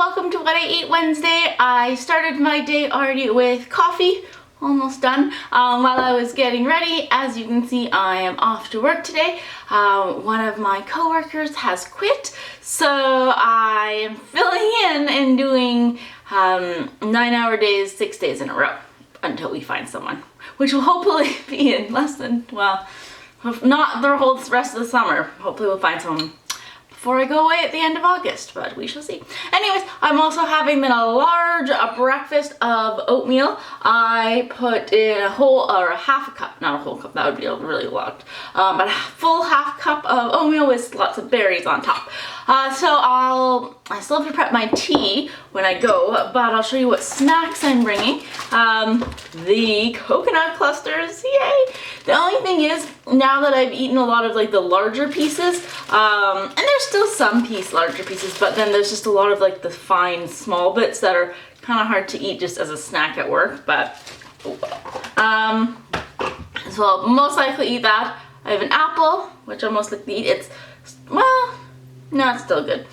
welcome to What I Ate Wednesday. I started my day already with coffee, almost done. While I was getting ready, as you can see, I am off to work today. One of my coworkers has quit, so I am filling in and doing 9-hour days, 6 days in a row until we find someone, which will hopefully be in less than, well, not the whole rest of the summer. Hopefully we'll find someone before I go away at the end of August, but we shall see. Anyways, I'm also having then a large breakfast of oatmeal. I put in a whole, or a half a cup, not a whole cup, that would be really lot, but a full half cup of oatmeal with lots of berries on top. So I still have to prep my tea when I go, but I'll show you what snacks I'm bringing. The coconut clusters, yay! The only thing is, now that I've eaten a lot of like the larger pieces, and there's still some larger pieces, but then there's just a lot of like the fine small bits that are kind of hard to eat just as a snack at work, but so I'll most likely eat that. I have an apple, which I'll most likely eat. It's, well, no, it's still good.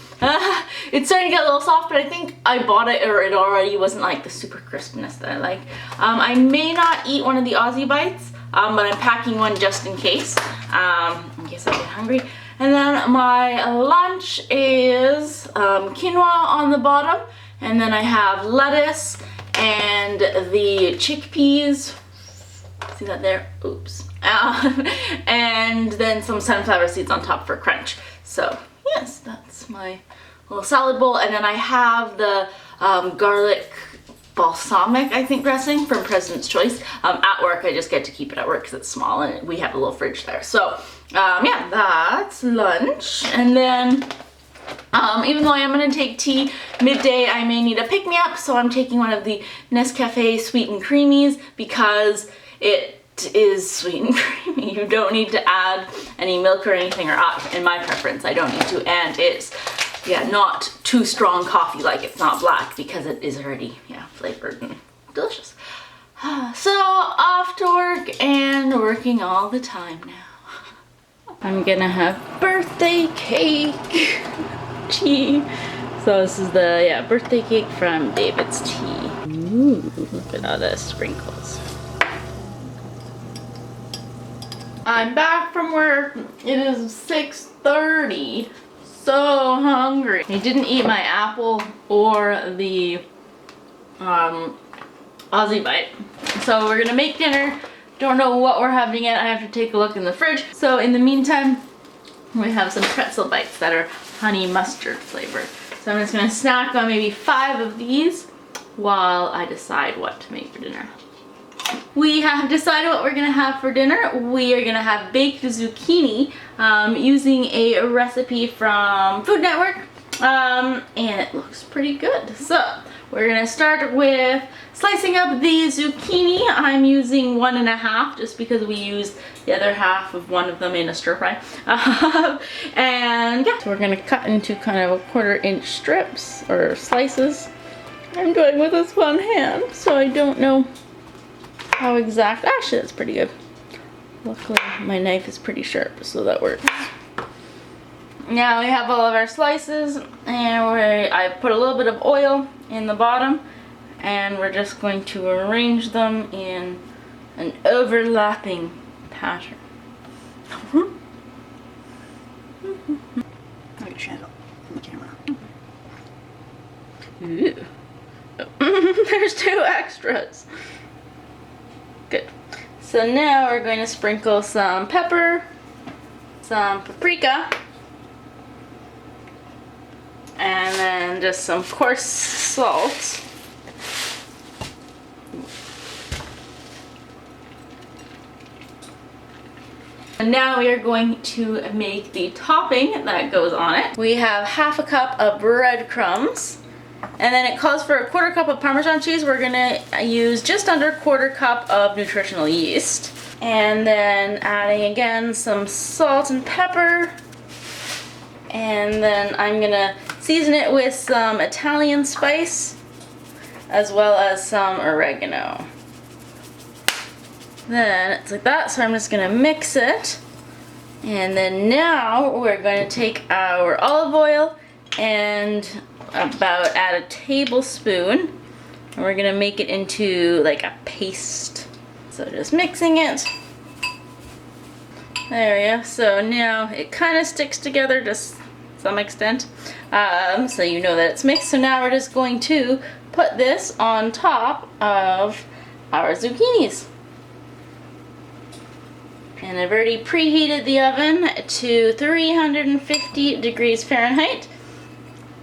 It's starting to get a little soft, but I think I bought it or it already wasn't like the super crispness that I like. I may not eat one of the Aussie bites, but I'm packing one just in case I get hungry. And then my lunch is quinoa on the bottom, and then I have lettuce and the chickpeas. See that there? Oops. And then some sunflower seeds on top for crunch. So yes, that's my little salad bowl. And then I have the garlic balsamic, I think, dressing from President's Choice. At work, I just get to keep it at work because it's small and we have a little fridge there. So yeah, that's lunch. And then even though I am going to take tea midday, I may need a pick-me-up, so I'm taking one of the Nescafe Sweet and Creamies because it is sweet and creamy. You don't need to add any milk or anything, or in my preference, I don't need to, and it's, yeah, not too strong coffee, like it's not black, because it is already, yeah, flavored and delicious. So, off to work and working all the time now. I'm gonna have birthday cake tea. So this is the, yeah, birthday cake from David's Tea. Ooh, look at all the sprinkles. I'm back from work. It is 6:30. So hungry. I didn't eat my apple or the Aussie bite. So we're gonna make dinner. Don't know what we're having yet. I have to take a look in the fridge. So in the meantime, we have some pretzel bites that are honey mustard flavored. So I'm just gonna snack on maybe 5 of these while I decide what to make for dinner. We have decided what we're gonna have for dinner. We are gonna have baked zucchini using a recipe from Food Network, and it looks pretty good. So we're gonna start with slicing up the zucchini. I'm using 1.5 just because we used the other half of one of them in a stir fry. And yeah, so we're gonna cut into kind of a 1/4 inch strips or slices. I'm doing with this one hand, so I don't know how exact. Actually, that's pretty good. Luckily, my knife is pretty sharp, so that works. Now we have all of our slices, and I put a little bit of oil in the bottom, and we're just going to arrange them in an overlapping pattern. Like a shadow on the camera. Ooh. There's 2 extras. Good. So now we're going to sprinkle some pepper, some paprika, and then just some coarse salt. And now we are going to make the topping that goes on it. We have 1/2 cup of breadcrumbs. And then it calls for a 1/4 cup of Parmesan cheese. We're gonna use just under 1/4 cup of nutritional yeast. And then adding again some salt and pepper. And then I'm gonna season it with some Italian spice, as well as some oregano. Then it's like that, so I'm just gonna mix it. And then now we're going to take our olive oil and about add a tablespoon, and we're gonna make it into like a paste. So just mixing it. There we go. So now it kind of sticks together to some extent. So you know that it's mixed. So now we're just going to put this on top of our zucchinis. And I've already preheated the oven to 350 degrees Fahrenheit.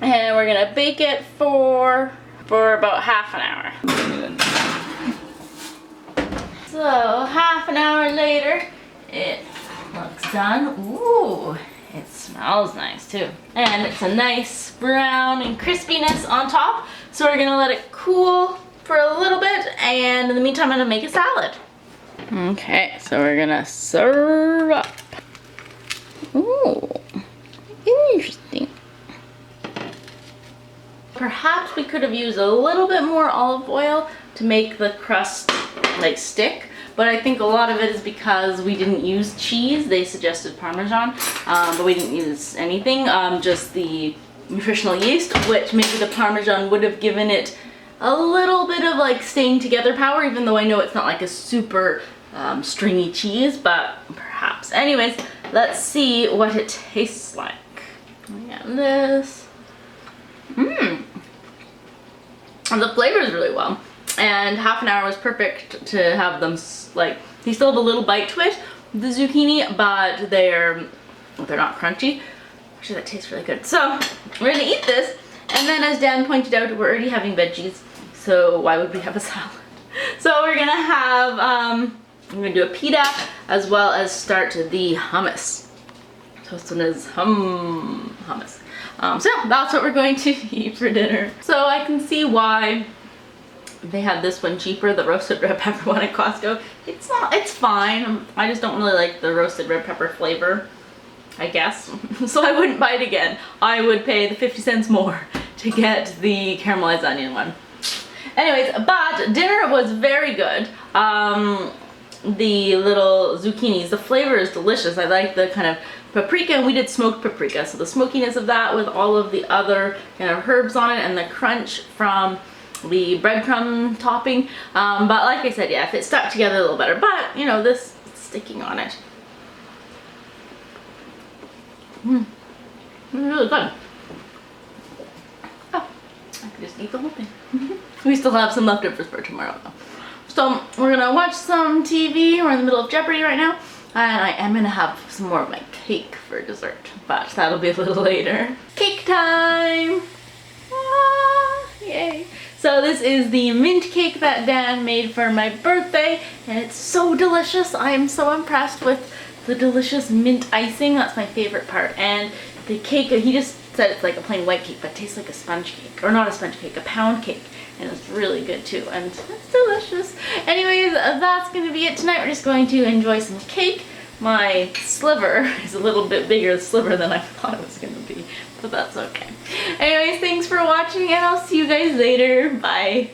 And we're gonna bake it for about half an hour. So half an hour later, it looks done. Ooh, it smells nice too. And it's a nice brown and crispiness on top. So we're gonna let it cool for a little bit, and in the meantime I'm gonna make a salad. Okay, so we're gonna serve up. Ooh, interesting. Perhaps we could have used a little bit more olive oil to make the crust like stick, but I think a lot of it is because we didn't use cheese. They suggested Parmesan, but we didn't use anything, just the nutritional yeast, which maybe the Parmesan would have given it a little bit of like staying together power, even though I know it's not like a super stringy cheese, but perhaps. Anyways, let's see what it tastes like. We got this. And the flavor is really well, and half an hour was perfect to have them like, they still have a little bite to it, the zucchini, but they're not crunchy. Actually, that tastes really good. So we're gonna eat this, and then as Dan pointed out, we're already having veggies, so why would we have a salad? So we're gonna have, I'm gonna do a pita as well as start the hummus. So this one is hummus. So that's what we're going to eat for dinner. So I can see why they had this one cheaper, the roasted red pepper one at Costco. It's fine. I just don't really like the roasted red pepper flavor, I guess. So I wouldn't buy it again. I would pay the 50 cents more to get the caramelized onion one. Anyways, but dinner was very good. The little zucchinis, the flavor is delicious. I like the kind of paprika, and we did smoked paprika, so the smokiness of that with all of the other kind of herbs on it and the crunch from the breadcrumb topping. But like I said, yeah, if it stuck together a little better, but you know, this sticking on it. It's really good. Oh, I could just eat the whole thing. We still have some leftovers for tomorrow though. So we're gonna watch some TV. We're in the middle of Jeopardy right now, and I am gonna have some more of my cake for dessert, but that'll be a little later. Cake time! Ah, yay! So this is the mint cake that Dan made for my birthday, and it's so delicious. I am so impressed with the delicious mint icing. That's my favorite part. And the cake, he just said it's like a plain white cake, but it tastes like a sponge cake. Or not a sponge cake, a pound cake. And it's really good too, and it's delicious. Anyways, that's going to be it tonight. We're just going to enjoy some cake. My sliver is a little bit bigger sliver than I thought it was going to be, but that's okay. Anyways, thanks for watching, and I'll see you guys later. Bye.